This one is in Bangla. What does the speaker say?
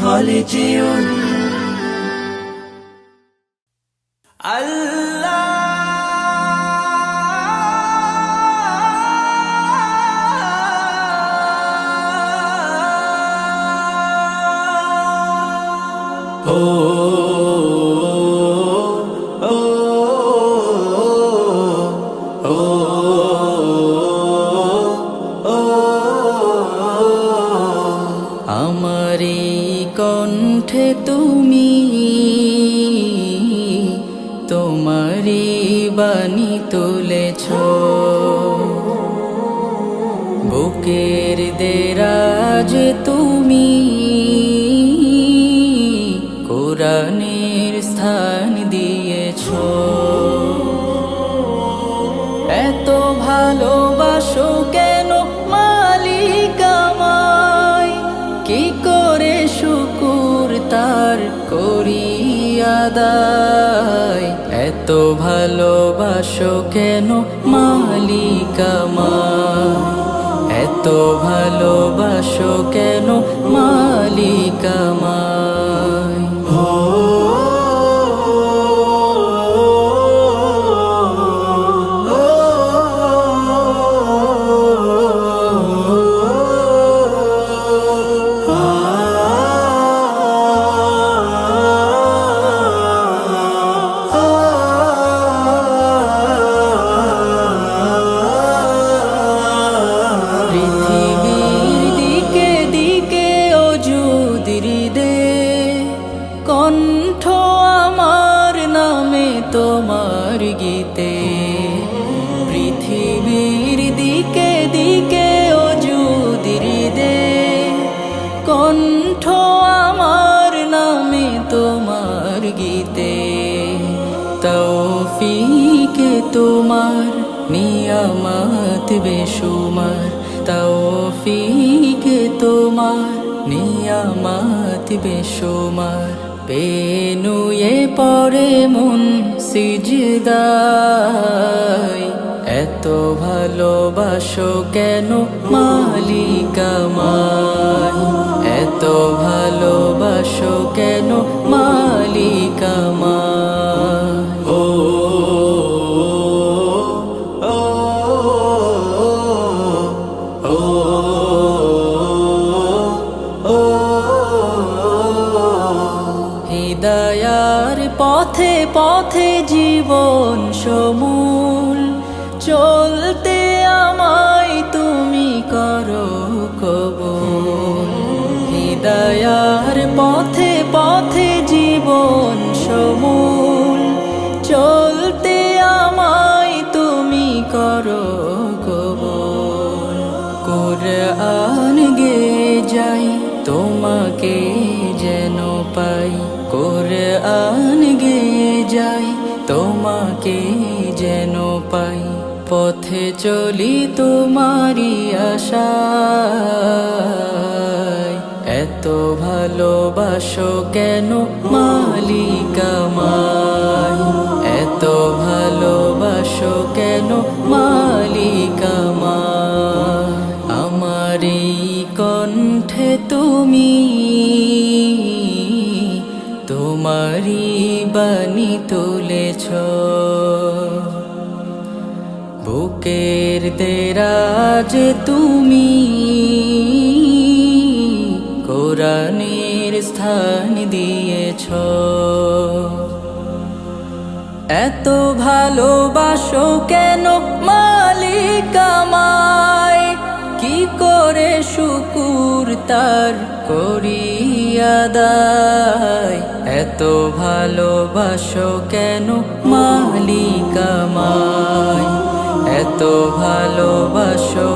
হলে যেও আমারি কণ্ঠে তুমি তোমারি বাণী তুলেছ, বুকের দেরাজ তুমি কোরআনের স্থান দিয়েছ। এত ভালোবাসো কেন মালিক আমায়, কি করে শুকুর তার করি আদায়। এত ভালোবাসো কেন মালিক আমায়, এত ভালোবাসো কেন মালিক আমায়। কণ্ঠ আমার নামে তোমার গীতে, পৃথিবীর দিকে দিকে ওজুদির দে। কণ্ঠ আমার নামে তোমার গীতে, তৌফিকে তোমার নিয়ামত বেশুমার। তৌফিকে তোমার নিয়ামত বেশুমার। পেনুয়ে পড়ে মন সিজদায়, এত ভালোবাসো কেন মালিক আমায়, এত ভালোবাসো কেন মালিক আমায়। হিদায়ার পথে পথে জীবন সমূল, চলতে আমায় তুমি করো কবুল। হিদায়ার পথে পথে জীবন সমূল, চলতে আমায় তুমি করো কবুল। কুরআন গে যাই তোমাকে যেন পাই, কুরআন গে যাই তোমাকে যেন পাই। পথে চলি তোমারি আশায়, এত ভালোবাসো কেন মালিক আমায়, এত ভালোবাসো কেন মালিক আমায়। আমারি কণ্ঠে তুমি তোমারি বাণী তুলেছ, বুকের দেরাজ তুমি কোরআনের স্থান দিয়েছ। এত ভালোবাসো কেন মালিক আমায়, কি করে শুকুর তার করি আদায়। এত ভালোবাসো কেন মালিক আমায়, এত ভালোবাসো